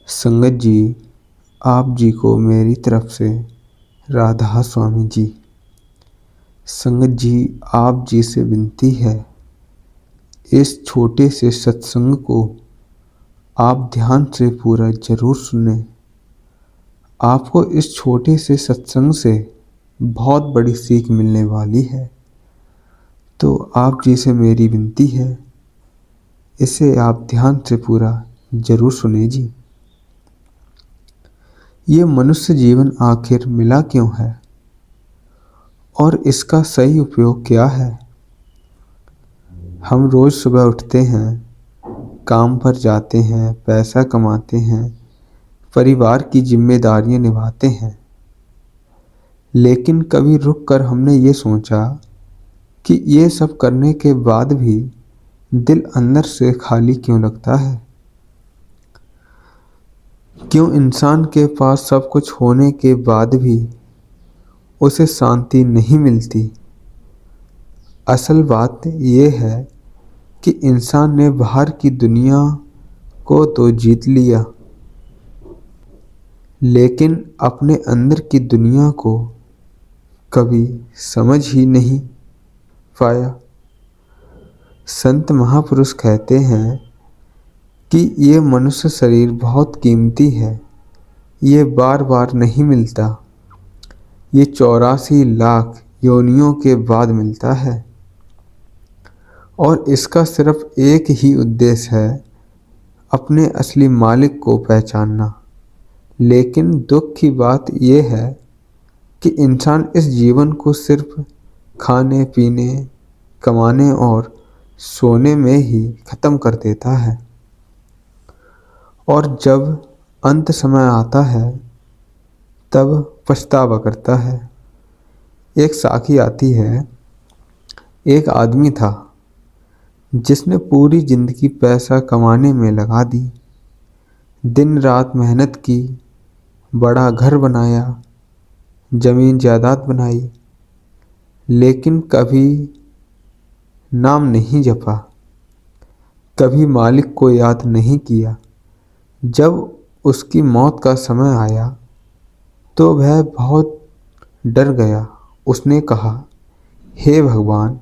संगत जी, आप जी को मेरी तरफ से राधा स्वामी जी। संगत जी, आप जी से विनती है, इस छोटे से सत्संग को आप ध्यान से पूरा जरूर सुने। आपको इस छोटे से सत्संग से बहुत बड़ी सीख मिलने वाली है। तो आप जी से मेरी विनती है, इसे आप ध्यान से पूरा जरूर सुने जी। ये मनुष्य जीवन आखिर मिला क्यों है और इसका सही उपयोग क्या है? हम रोज सुबह उठते हैं, काम पर जाते हैं, पैसा कमाते हैं, परिवार की जिम्मेदारियां निभाते हैं। लेकिन कभी रुक कर हमने ये सोचा कि ये सब करने के बाद भी दिल अंदर से खाली क्यों लगता है? क्यों इंसान के पास सब कुछ होने के बाद भी उसे शांति नहीं मिलती? असल बात ये है कि इंसान ने बाहर की दुनिया को तो जीत लिया, लेकिन अपने अंदर की दुनिया को कभी समझ ही नहीं पाया। संत महापुरुष कहते हैं कि ये मनुष्य शरीर बहुत कीमती है, ये बार बार नहीं मिलता, ये 84 लाख योनियों के बाद मिलता है और इसका सिर्फ एक ही उद्देश्य है, अपने असली मालिक को पहचानना। लेकिन दुख की बात यह है कि इंसान इस जीवन को सिर्फ खाने पीने, कमाने और सोने में ही ख़त्म कर देता है और जब अंत समय आता है तब पछतावा करता है। एक साखी आती है, एक आदमी था जिसने पूरी जिंदगी पैसा कमाने में लगा दी, दिन रात मेहनत की, बड़ा घर बनाया, जमीन जायदाद बनाई, लेकिन कभी नाम नहीं जपा, कभी मालिक को याद नहीं किया। जब उसकी मौत का समय आया तो वह बहुत डर गया। उसने कहा, हे भगवान,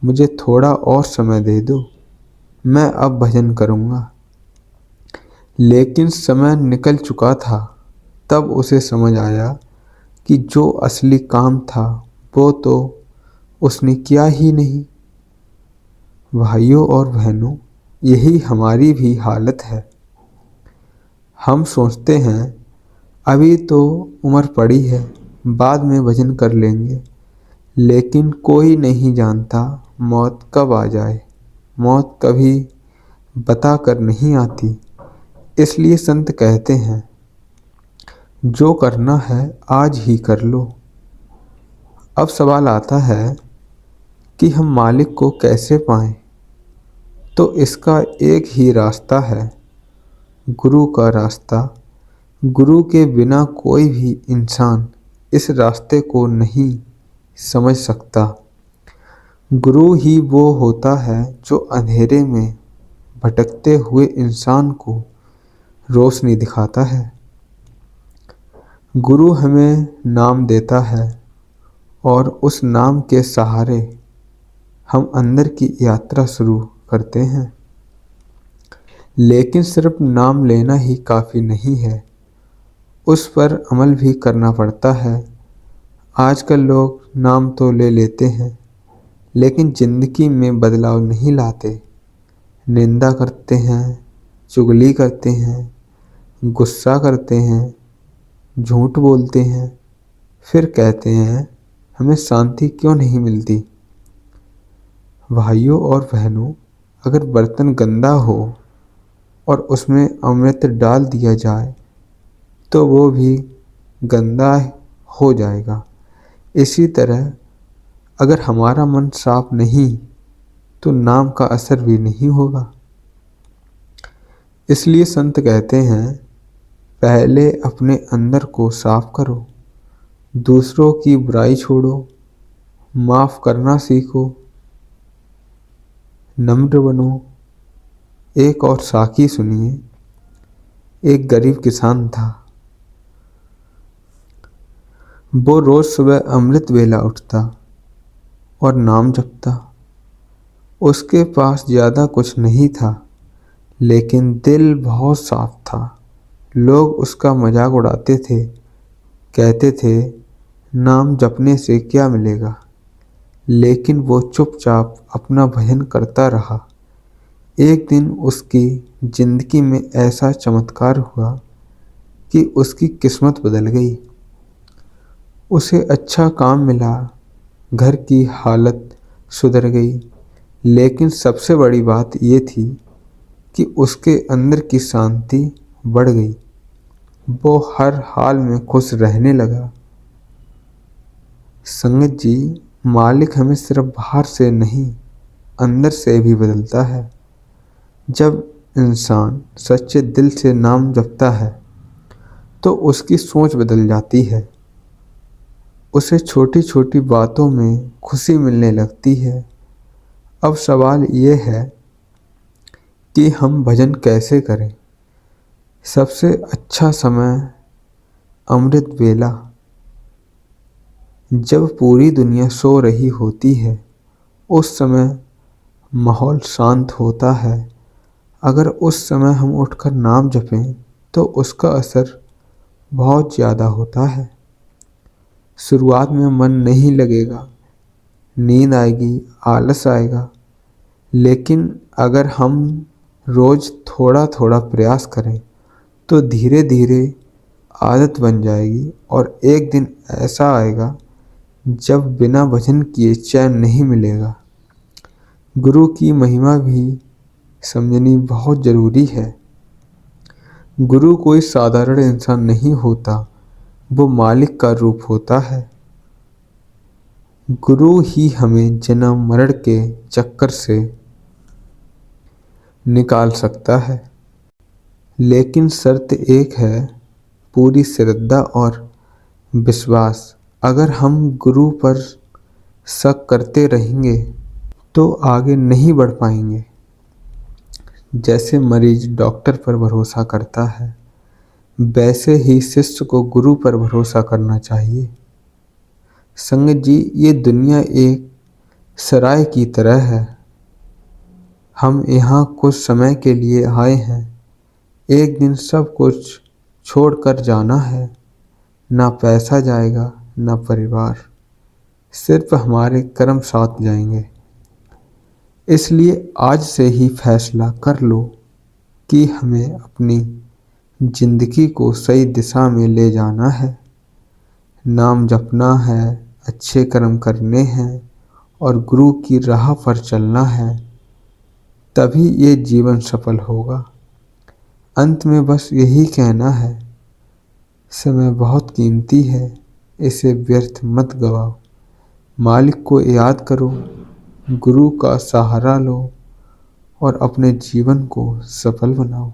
मुझे थोड़ा और समय दे दो, मैं अब भजन करूँगा। लेकिन समय निकल चुका था। तब उसे समझ आया कि जो असली काम था वो तो उसने किया ही नहीं। भाइयों और बहनों, यही हमारी भी हालत है। हम सोचते हैं अभी तो उम्र पड़ी है, बाद में भजन कर लेंगे, लेकिन कोई नहीं जानता मौत कब आ जाए। मौत कभी बता कर नहीं आती। इसलिए संत कहते हैं, जो करना है आज ही कर लो। अब सवाल आता है कि हम मालिक को कैसे पाएं? तो इसका एक ही रास्ता है, गुरु का रास्ता। गुरु के बिना कोई भी इंसान इस रास्ते को नहीं समझ सकता। गुरु ही वो होता है जो अंधेरे में भटकते हुए इंसान को रोशनी दिखाता है। गुरु हमें नाम देता है और उस नाम के सहारे हम अंदर की यात्रा शुरू करते हैं। लेकिन सिर्फ नाम लेना ही काफ़ी नहीं है, उस पर अमल भी करना पड़ता है। आजकल लोग नाम तो ले लेते हैं, लेकिन ज़िंदगी में बदलाव नहीं लाते। निंदा करते हैं, चुगली करते हैं, गुस्सा करते हैं, झूठ बोलते हैं, फिर कहते हैं हमें शांति क्यों नहीं मिलती। भाइयों और बहनों, अगर बर्तन गंदा हो और उसमें अमृत डाल दिया जाए तो वो भी गंदा हो जाएगा। इसी तरह अगर हमारा मन साफ नहीं तो नाम का असर भी नहीं होगा। इसलिए संत कहते हैं, पहले अपने अंदर को साफ करो, दूसरों की बुराई छोड़ो, माफ़ करना सीखो, नम्र बनो। एक और साखी सुनिए। एक गरीब किसान था। वो रोज सुबह अमृत वेला उठता और नाम जपता। उसके पास ज्यादा कुछ नहीं था, लेकिन दिल बहुत साफ था। लोग उसका मजाक उड़ाते थे, कहते थे नाम जपने से क्या मिलेगा, लेकिन वो चुपचाप अपना भजन करता रहा। एक दिन उसकी जिंदगी में ऐसा चमत्कार हुआ कि उसकी किस्मत बदल गई। उसे अच्छा काम मिला, घर की हालत सुधर गई, लेकिन सबसे बड़ी बात ये थी कि उसके अंदर की शांति बढ़ गई। वो हर हाल में खुश रहने लगा। संगत जी, मालिक हमें सिर्फ बाहर से नहीं, अंदर से भी बदलता है। जब इंसान सच्चे दिल से नाम जपता है तो उसकी सोच बदल जाती है। उसे छोटी छोटी बातों में खुशी मिलने लगती है। अब सवाल ये है कि हम भजन कैसे करें। सबसे अच्छा समय अमृत वेला, जब पूरी दुनिया सो रही होती है। उस समय माहौल शांत होता है। अगर उस समय हम उठकर नाम जपें तो उसका असर बहुत ज़्यादा होता है। शुरुआत में मन नहीं लगेगा, नींद आएगी, आलस आएगा, लेकिन अगर हम रोज़ थोड़ा थोड़ा प्रयास करें तो धीरे धीरे आदत बन जाएगी और एक दिन ऐसा आएगा जब बिना भजन किए चैन नहीं मिलेगा। गुरु की महिमा भी समझनी बहुत ज़रूरी है। गुरु कोई साधारण इंसान नहीं होता, वो मालिक का रूप होता है। गुरु ही हमें जन्म मरण के चक्कर से निकाल सकता है, लेकिन शर्त एक है, पूरी श्रद्धा और विश्वास। अगर हम गुरु पर शक करते रहेंगे तो आगे नहीं बढ़ पाएंगे। जैसे मरीज डॉक्टर पर भरोसा करता है, वैसे ही शिष्य को गुरु पर भरोसा करना चाहिए। संगत जी, ये दुनिया एक सराय की तरह है। हम यहाँ कुछ समय के लिए आए हैं, एक दिन सब कुछ छोड़कर जाना है। ना पैसा जाएगा, ना परिवार, सिर्फ हमारे कर्म साथ जाएंगे। इसलिए आज से ही फैसला कर लो कि हमें अपनी जिंदगी को सही दिशा में ले जाना है। नाम जपना है, अच्छे कर्म करने हैं और गुरु की राह पर चलना है, तभी ये जीवन सफल होगा। अंत में बस यही कहना है, समय बहुत कीमती है, इसे व्यर्थ मत गवाओ। मालिक को याद करो, गुरु का सहारा लो और अपने जीवन को सफल बनाओ।